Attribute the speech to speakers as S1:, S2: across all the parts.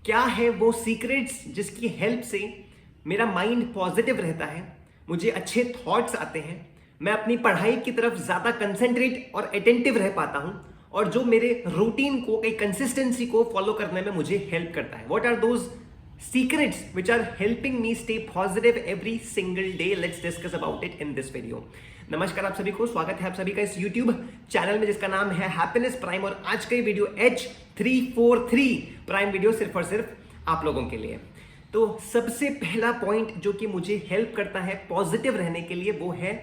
S1: क्या है वो सीक्रेट्स जिसकी हेल्प से मेरा माइंड पॉजिटिव रहता है, मुझे अच्छे थॉट्स आते हैं, मैं अपनी पढ़ाई की तरफ ज़्यादा कंसेंट्रेट और अटेंटिव रह पाता हूं, और जो मेरे रूटीन को, एक कंसिस्टेंसी को फॉलो करने में मुझे हेल्प करता है। What are those secrets which are helping me stay positive every single day? Let's discuss about it in this video. नमस्कार आप सभी को, स्वागत है आप सभी का इस YouTube चैनल में जिसका नाम है हैप्पीनेस प्राइम। और आज का ये वीडियो H343 प्राइम वीडियो सिर्फ और सिर्फ आप लोगों के लिए। तो सबसे पहला पॉइंट जो कि मुझे हेल्प करता है पॉजिटिव रहने के लिए वो है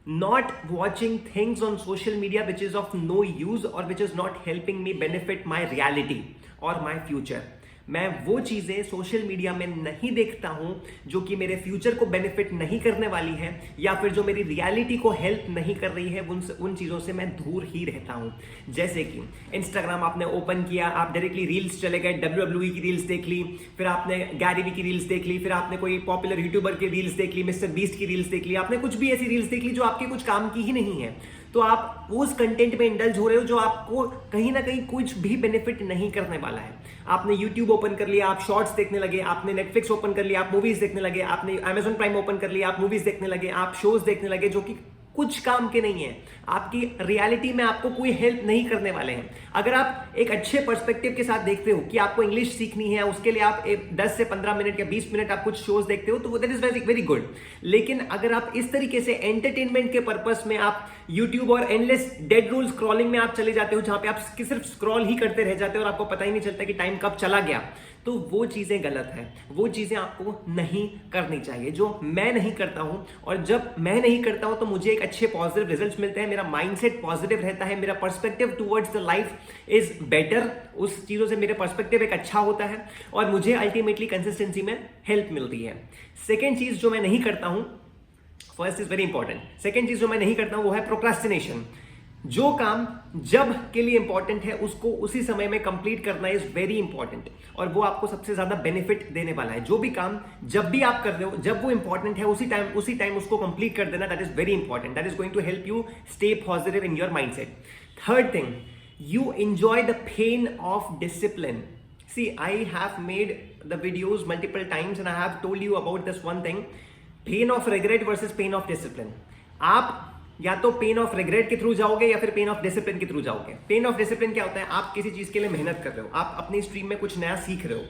S1: not watching things on social media which is of no use or which is not helping me benefit my reality or my future। मैं वो चीज़ें सोशल मीडिया में नहीं देखता हूं जो कि मेरे फ्यूचर को बेनिफिट नहीं करने वाली है, या फिर जो मेरी रियलिटी को हेल्प नहीं कर रही है, उन चीज़ों से मैं दूर ही रहता हूं। जैसे कि इंस्टाग्राम आपने ओपन किया, आप डायरेक्टली रील्स चले गए, WWE की रील्स देख ली, फिर आपने गैरी वी की रील्स देख ली, फिर आपने कोई पॉपुलर यूट्यूबर की रील्स देख ली, मिस्टर बीस्ट की रील्स देख ली, आपने कुछ भी ऐसी रील्स देख ली जो आपके कुछ काम की ही नहीं है। तो आप उस कंटेंट में इंडल्ज हो रहे हो जो आपको कहीं ना कहीं कुछ भी बेनिफिट नहीं करने वाला है। आपने YouTube ओपन कर लिया, आप शॉर्ट्स देखने लगे, आपने Netflix ओपन कर लिया, आप मूवीज देखने लगे, आपने Amazon प्राइम ओपन कर लिया, आप मूवीज देखने लगे, आप शोज देखने लगे जो कि कुछ काम के नहीं है, आपकी रियलिटी में आपको कोई हेल्प नहीं करने वाले हैं। अगर आप एक अच्छे पर्सपेक्टिव के साथ देखते हो कि आपको इंग्लिश सीखनी है, उसके लिए आप 10 से 15 मिनट या 20 मिनट आप कुछ शोज देखते हो, तो दैट इज वेरी गुड। लेकिन अगर आप इस तरीके से एंटरटेनमेंट के पर्पस में आप यूट्यूब और एंडलेस डेड रूल स्क्रॉलिंग में आप चले जाते हो, जहां पे आप सिर्फ स्क्रॉल ही करते रह जाते हो और आपको पता ही नहीं चलता कि टाइम कब चला गया, तो वो चीजें गलत है। वो चीजें आपको नहीं करनी चाहिए, जो मैं नहीं करता हूं। और जब मैं नहीं करता हूं तो मुझे एक अच्छे पॉजिटिव रिजल्ट्स मिलते हैं, मेरा माइंडसेट पॉजिटिव रहता है, मेरा perspective towards the life is better, उस चीजों से मेरा पर्सपेक्टिव एक अच्छा होता है और मुझे अल्टीमेटली कंसिस्टेंसी में हेल्प मिलती है। सेकेंड चीज जो मैं नहीं करता हूं, first is very important, second चीज जो मैं नहीं करता हूं वो है प्रोक्रास्टिनेशन। जो काम जब के लिए इंपॉर्टेंट है उसको उसी समय में कंप्लीट करना इज वेरी इंपॉर्टेंट, और वो आपको सबसे ज्यादा बेनिफिट देने वाला है। जो भी काम जब भी आप कर रहे हो, जब वो इंपॉर्टेंट है उसी टाइम उसको कंप्लीट कर देना, that is very important. That is going to help you stay positive in your mindset. Third thing, you enjoy the pain of discipline. See, I have made the videos multiple times and I have told you about this one thing, pain of regret versus pain of discipline. आप या तो pain of regret के through जाओगे या फिर pen of discipline के through जाओगे। Pen of discipline क्या होता है? आप किसी चीज के लिए मेहनत कर रहे हो, आप अपनी स्ट्रीम में कुछ नया सीख रहे हो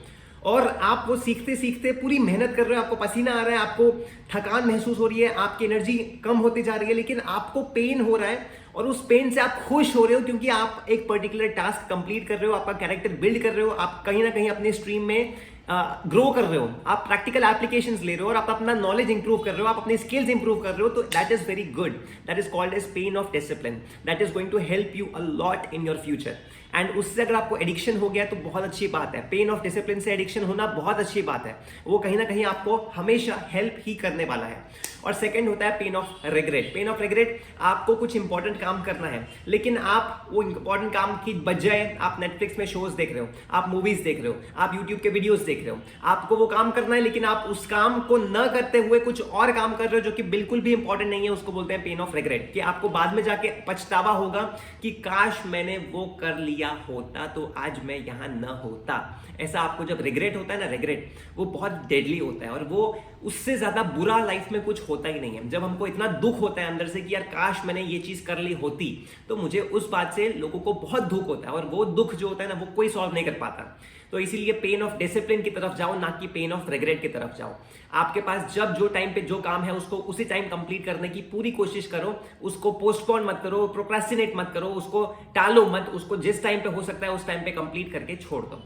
S1: और आप वो सीखते सीखते पूरी मेहनत कर रहे हो, आपको पसीना आ रहा है, आपको थकान महसूस हो रही है, आपकी एनर्जी कम होती जा रही है, लेकिन आपको पेन हो रहा है और उस पेन से आप खुश हो रहे हो क्योंकि आप एक पर्टिकुलर टास्क कंप्लीट कर रहे हो, आपका कैरेक्टर बिल्ड कर रहे हो, आप कहीं ना कहीं अपने स्ट्रीम में ग्रो कर रहे हो, आप प्रैक्टिकल एप्लीकेशंस ले रहे हो और आप अपना नॉलेज इंप्रूव कर रहे हो, आप अपने स्किल्स इंप्रूव कर रहे हो, तो that is very good. That is called as pain of discipline. That is going to help you a lot in your future. And उससे अगर आपको एडिक्शन हो गया तो बहुत अच्छी बात है। पेन ऑफ डिसिप्लिन से एडिक्शन होना बहुत अच्छी बात है, वो कहीं ना कहीं आपको हमेशा हेल्प ही करने वाला है। और सेकंड होता है pain of regret. Pain of regret, आपको कुछ इंपॉर्टेंट काम करना है लेकिन आप वो इंपॉर्टेंट काम की बजाय आप नेटफ्लिक्स में शोज देख रहे हो, आप मूवीज देख रहे हो, आप यूट्यूब के वीडियोस देख रहे हो, आपको वो काम करना है लेकिन आप उस काम को न करते हुए कुछ और काम कर रहे हो जो कि बिल्कुल भी इंपॉर्टेंट नहीं है। उसको बोलते हैं पेन ऑफ रिग्रेट, कि आपको बाद में जाके पछतावा होगा कि काश मैंने वो कर लिया होता तो आज मैं यहां न होता। ऐसा आपको जब रिग्रेट होता है ना, रिग्रेट वो बहुत डेडली होता है और वो उससे ज्यादा बुरा लाइफ में कुछ होता ही नहीं है। जब हमको इतना दुख होता है अंदर से कि यार काश मैंने ये चीज कर ली होती, तो मुझे उस बात से लोगों को बहुत दुख होता है और वो दुख जो होता है ना वो कोई सॉल्व नहीं कर पाता। तो इसीलिए पेन ऑफ डिसिप्लिन की तरफ जाओ, ना कि पेन ऑफ रिग्रेट की तरफ जाओ। आपके पास जब जो टाइम पे जो काम है उसको उसी टाइम कंप्लीट करने की पूरी कोशिश करो, उसको पोस्टपोन मत करो, प्रोक्रेस्टिनेट मत करो, उसको टालो मत, उसको जिस टाइम पे हो सकता है उस टाइम पे कंप्लीट करके छोड़ दो।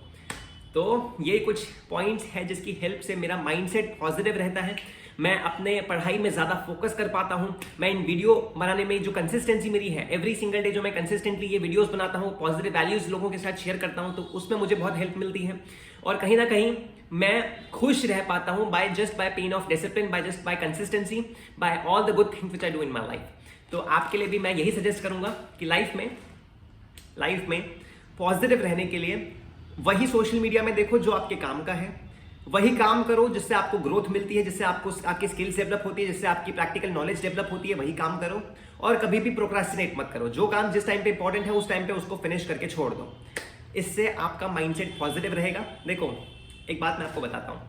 S1: तो ये कुछ पॉइंट्स हैं जिसकी हेल्प से मेरा माइंडसेट पॉजिटिव रहता है, मैं अपने पढ़ाई में ज़्यादा फोकस कर पाता हूँ, मैं इन वीडियो बनाने में जो कंसिस्टेंसी मेरी है, एवरी सिंगल डे जो मैं कंसिस्टेंटली ये वीडियोस बनाता हूँ, पॉजिटिव वैल्यूज लोगों के साथ शेयर करता हूँ, तो उसमें मुझे बहुत हेल्प मिलती है और कहीं ना कहीं मैं खुश रह पाता हूँ by pain of discipline, by consistency, by all the good things which I do in my life. तो आपके लिए भी मैं यही सजेस्ट करूंगा कि लाइफ में पॉजिटिव रहने के लिए वही सोशल मीडिया में देखो जो आपके काम का है, वही काम करो जिससे आपको ग्रोथ मिलती है, जिससे आपको आपकी स्किल्स डेवलप होती है, जिससे आपकी प्रैक्टिकल नॉलेज डेवलप होती है, वही काम करो और कभी भी प्रोक्रास्टिनेट मत करो। जो काम जिस टाइम पे इंपॉर्टेंट है उस टाइम पे उसको फिनिश करके छोड़ दो। इससे आपका माइंडसेट पॉजिटिव रहेगा। देखो एक बात मैं आपको बताता हूं,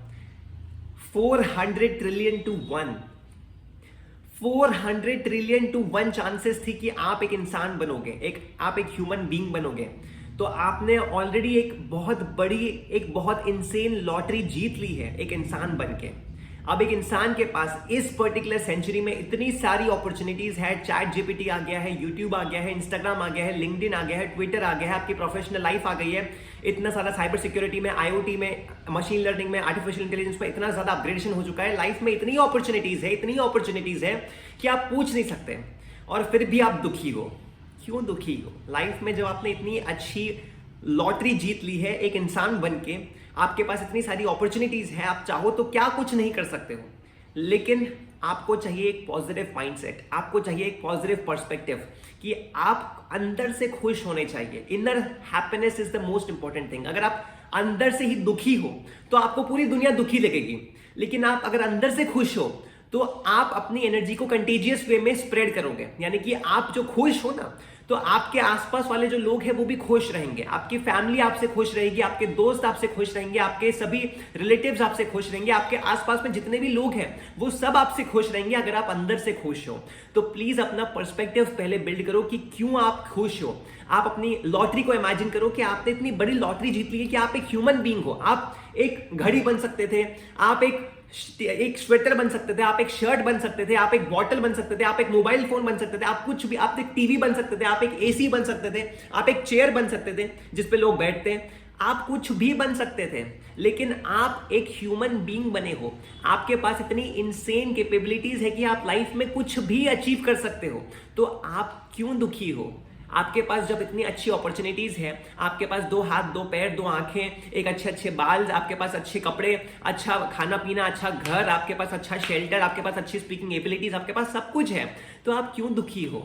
S1: 400 trillion to 1, 400 trillion to 1 chances थी कि आप एक इंसान बनोगे, आप एक ह्यूमन बीइंग बनोगे। तो आपने ऑलरेडी एक बहुत इंसेन लॉटरी जीत ली है एक इंसान बन के। अब एक इंसान के पास इस पर्टिकुलर सेंचुरी में इतनी सारी अपॉर्चुनिटीज है, चैट जीपीटी आ गया है, यूट्यूब आ गया है, इंस्टाग्राम आ गया है, लिंक्डइन आ गया है, ट्विटर आ गया है, आपकी प्रोफेशनल लाइफ आ गई है, इतना सारा साइबर सिक्योरिटी में, आईओटी में, मशीन लर्निंग में, आर्टिफिशियल इंटेलिजेंस में इतना ज्यादा अपग्रेडेशन हो चुका है। लाइफ में इतनी अपॉर्चुनिटीज है कि आप पूछ नहीं सकते, और फिर भी आप दुखी हो। क्यों दुखी हो? लाइफ में जब आपने इतनी अच्छी लॉटरी जीत ली है एक इंसान बन के, आपके पास इतनी सारी अपॉर्चुनिटीज है, आप चाहो तो क्या कुछ नहीं कर सकते हो। लेकिन आपको चाहिए एक पॉजिटिव माइंडसेट, आपको चाहिए एक पॉजिटिव पर्सपेक्टिव कि आप अंदर से खुश होने चाहिए। Inner happiness is the most important thing. अगर आप अंदर से ही दुखी हो तो आपको पूरी दुनिया दुखी लगेगी, लेकिन आप अगर अंदर से खुश हो तो आप अपनी एनर्जी को कंटेजियस वे में स्प्रेड करोगे। यानी कि आप जो खुश हो ना, तो आपके आसपास वाले जो लोग हैं वो भी खुश रहेंगे, आपकी फैमिली आपसे खुश रहेगी, आपके दोस्त आपसे खुश रहेंगे, आपके सभी रिलेटिव्स आपसे खुश रहेंगे, आपके आसपास में जितने भी लोग हैं वो सब आपसे खुश रहेंगे अगर आप अंदर से खुश हो। तो प्लीज अपना पर्सपेक्टिव पहले बिल्ड करो कि क्यों आप खुश हो। आप अपनी लॉटरी को इमेजिन करो कि आपने इतनी बड़ी लॉटरी जीत ली है कि आप एक ह्यूमन बीइंग हो। आप एक घड़ी बन सकते थे, आप एक स्वेटर बन सकते थे, आप एक शर्ट बन सकते थे, आप एक बॉटल बन सकते थे, आप एक मोबाइल फोन बन सकते थे, आप कुछ भी, आप एक टीवी बन सकते थे, आप एक एसी बन सकते थे, आप एक चेयर बन सकते थे जिसपे लोग बैठते हैं, आप कुछ भी बन सकते थे। लेकिन आप एक ह्यूमन बीइंग बने हो, आपके पास इतनी इनसेन कैपेबिलिटीज है कि आप लाइफ में कुछ भी अचीव कर सकते हो। तो आप क्यों दुखी हो? आपके पास जब इतनी अच्छी अपॉर्चुनिटीज है, आपके पास 2 हाथ, 2 पैर, 2 आंखें, एक अच्छे बाल, आपके पास अच्छे कपड़े, अच्छा खाना पीना, अच्छा घर, आपके पास अच्छा शेल्टर, आपके पास अच्छी स्पीकिंग एबिलिटीज, आपके पास सब कुछ है, तो आप क्यों दुखी हो?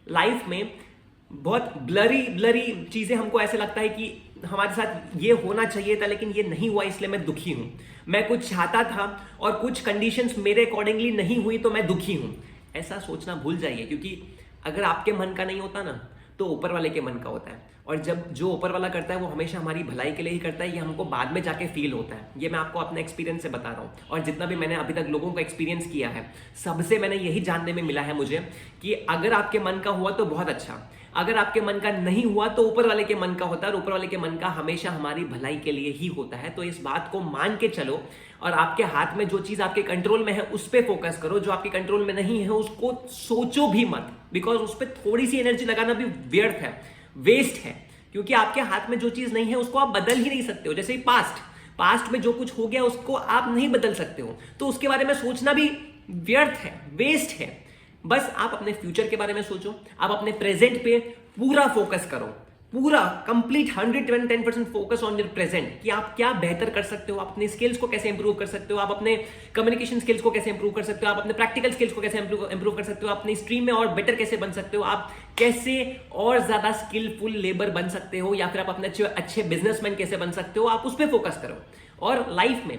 S1: लाइफ में बहुत ब्लरी चीजें, हमको ऐसे लगता है कि हमारे साथ ये होना चाहिए था लेकिन ये नहीं हुआ इसलिए मैं दुखी हूं। मैं कुछ चाहता था और कुछ कंडीशंस मेरे अकॉर्डिंगली नहीं हुई तो मैं दुखी हूं। ऐसा सोचना भूल जाइए, क्योंकि अगर आपके मन का नहीं होता ना तो ऊपर वाले के मन का होता है, और जब जो ऊपर वाला करता है वो हमेशा हमारी भलाई के लिए ही करता है। ये हमको बाद में जाके फील होता है। ये मैं आपको अपने एक्सपीरियंस से बता रहा हूँ, और जितना भी मैंने अभी तक लोगों का एक्सपीरियंस किया है सबसे मैंने यही जानने में मिला है मुझे कि अगर आपके मन का हुआ तो बहुत अच्छा, अगर आपके मन का नहीं हुआ तो ऊपर वाले के मन का होता है, और ऊपर वाले के मन का हमेशा हमारी भलाई के लिए ही होता है। तो इस बात को मान के चलो, और आपके हाथ में जो चीज आपके कंट्रोल में है उस पर फोकस करो, जो आपके कंट्रोल में नहीं है उसको सोचो भी मत, बिकॉज उस पर थोड़ी सी एनर्जी लगाना भी व्यर्थ है, वेस्ट है, क्योंकि आपके हाथ में जो चीज नहीं है उसको आप बदल ही नहीं सकते हो। जैसे पास्ट में जो कुछ हो गया उसको आप नहीं बदल सकते हो, तो उसके बारे में सोचना भी व्यर्थ है, वेस्ट है। बस आप अपने फ्यूचर के बारे में सोचो, आप अपने प्रेजेंट पे पूरा फोकस करो, पूरा complete 110% focus on your present कि आप क्या बेहतर कर सकते हो, आप अपने स्किल्स को कैसे इंप्रूव कर सकते हो, आप अपने कम्युनिकेशन स्किल्स को कैसे इंप्रूव कर सकते हो, आप अपने प्रैक्टिकल स्किल्स को कैसे इंप्रूव कर सकते हो, अपनी स्ट्रीम में और बेटर कैसे बन सकते हो, आप कैसे और ज्यादा स्किलफुल लेबर बन सकते हो, या फिर आप अपने अच्छे बिजनेसमैन कैसे बन सकते हो, आप उस पर फोकस करो। और लाइफ में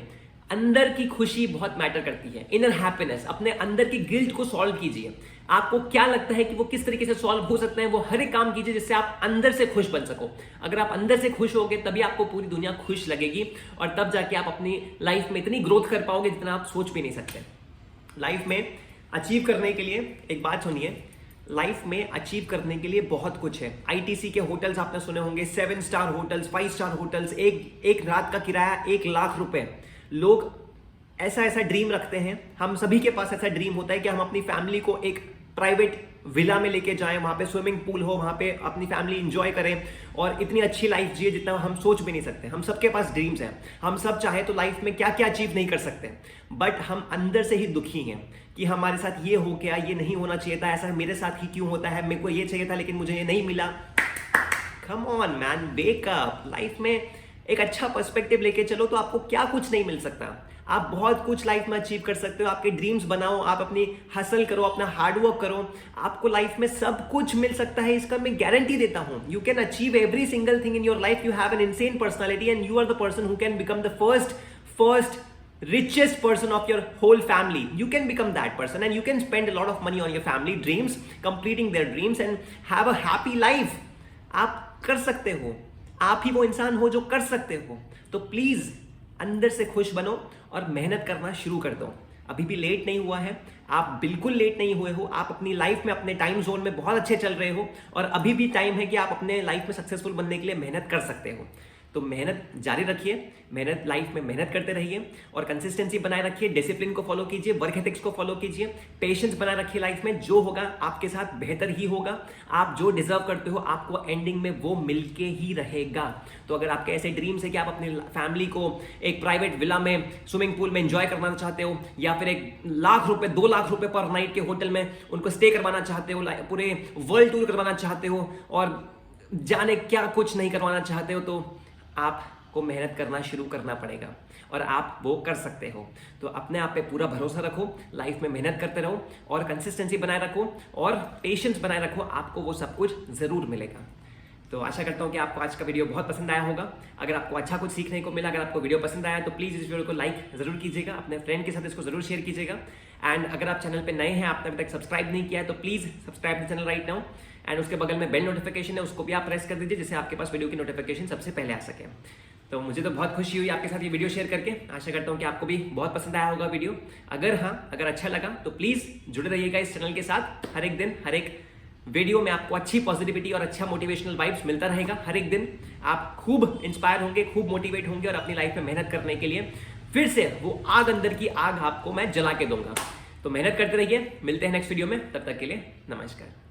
S1: अंदर की खुशी बहुत मैटर करती है, इनर हैप्पीनेस। अपने अंदर की गिल्ट को सॉल्व कीजिए। आपको क्या लगता है कि वो किस तरीके से सॉल्व हो सकते हैं, वो हर एक काम कीजिए जिससे आप अंदर से खुश बन सको। अगर आप अंदर से खुश होगे तभी आपको पूरी दुनिया खुश लगेगी, और तब जाके आप अपनी लाइफ में इतनी ग्रोथ कर पाओगे जितना आप सोच भी नहीं सकते। लाइफ में अचीव करने के लिए एक बात सुनिए, लाइफ में अचीव करने के लिए बहुत कुछ है। आईटीसी के होटल्स आपने सुने होंगे, 7 स्टार होटल्स, 5 स्टार होटल्स, एक रात का किराया 1 लाख रुपए। लोग ऐसा ड्रीम रखते हैं, हम सभी के पास ऐसा ड्रीम होता है कि हम अपनी फैमिली को एक प्राइवेट विला में लेके जाएं, वहां पे स्विमिंग पूल हो, वहां पे अपनी फैमिली एंजॉय करें और इतनी अच्छी लाइफ जिए जितना हम सोच भी नहीं सकते। हम सबके पास ड्रीम्स हैं, हम सब चाहे तो लाइफ में क्या क्या अचीव नहीं कर सकते, बट हम अंदर से ही दुखी हैं कि हमारे साथ ये हो गया, ये नहीं होना चाहिए था, ऐसा मेरे साथ ही क्यों होता है, मेरे को ये चाहिए था लेकिन मुझे ये नहीं मिला। Come on man, wake up. Life में एक अच्छा पर्सपेक्टिव लेके चलो तो आपको क्या कुछ नहीं मिल सकता। आप बहुत कुछ लाइफ में अचीव कर सकते हो। आपके ड्रीम्स बनाओ, आप अपनी हसल करो, अपना हार्डवर्क करो, आपको लाइफ में सब कुछ मिल सकता है, इसका मैं गारंटी देता हूं। You can achieve every single thing in your life. You have an insane personality and you are the person who can become the first richest person of your whole family. You can become that person and you can spend a lot of money on your family dreams, completing their dreams and have a happy life. आप कर सकते हो। आप ही वो इंसान हो जो कर सकते हो। तो प्लीज अंदर से खुश बनो और मेहनत करना शुरू कर दो। अभी भी लेट नहीं हुआ है, आप बिल्कुल लेट नहीं हुए हो। आप अपनी लाइफ में अपने टाइम जोन में बहुत अच्छे चल रहे हो और अभी भी टाइम है कि आप अपने लाइफ में सक्सेसफुल बनने के लिए मेहनत कर सकते हो। तो मेहनत जारी रखिए, मेहनत लाइफ में मेहनत करते रहिए और कंसिस्टेंसी बनाए रखिए, डिसिप्लिन को फॉलो कीजिए, वर्क एथिक्स को फॉलो कीजिए, पेशेंस बनाए रखिए। लाइफ में जो होगा आपके साथ बेहतर ही होगा। आप जो डिजर्व करते हो आपको एंडिंग में वो मिलके ही रहेगा। तो अगर आपके ऐसे ड्रीम्स है कि आप अपनी फैमिली को एक प्राइवेट विला में स्विमिंग पूल में एंजॉय करवाना चाहते हो, या फिर 1 लाख रुपए 2 लाख रुपए पर नाइट के होटल में उनको स्टे करवाना चाहते हो, पूरे वर्ल्ड टूर करवाना चाहते हो और जाने क्या कुछ नहीं करवाना चाहते हो, तो आपको मेहनत करना शुरू करना पड़ेगा और आप वो कर सकते हो। तो अपने आप पे पूरा भरोसा रखो, लाइफ में मेहनत करते रहो और कंसिस्टेंसी बनाए रखो और पेशेंस बनाए रखो, आपको वो सब कुछ जरूर मिलेगा। तो आशा करता हूँ कि आपको आज का वीडियो बहुत पसंद आया होगा। अगर आपको अच्छा कुछ सीखने को मिला, अगर आपको वीडियो पसंद आया तो प्लीज़ इस वीडियो को लाइक जरूर कीजिएगा, अपने फ्रेंड के साथ इसको जरूर शेयर कीजिएगा। एंड अगर आप चैनल पे नए हैं, आपने अभी तक सब्सक्राइब नहीं किया है, तो please subscribe the channel right now. And उसके बगल में बेल नोटिफिकेशन है, उसको भी आप प्रेस कर दीजिए जिससे आपके पास वीडियो की नोटिफिकेशन सबसे पहले आ सके। तो मुझे तो बहुत खुशी हुई आपके साथ ये वीडियो शेयर करके। आशा करता हूँ कि आपको भी बहुत पसंद आया होगा वीडियो। अगर अच्छा लगा तो प्लीज़ जुड़े रहिएगा इस चैनल के साथ। हर एक दिन हर एक वीडियो में आपको अच्छी पॉजिटिविटी और अच्छा मोटिवेशनल वाइब्स मिलता रहेगा। हर एक दिन आप खूब इंस्पायर होंगे, खूब मोटिवेट होंगे और अपनी लाइफ में मेहनत करने के लिए फिर से वो आग, अंदर की आग आपको मैं जला के दूंगा। तो मेहनत करते रहिए, मिलते हैं नेक्स्ट वीडियो में, तब तक के लिए नमस्कार।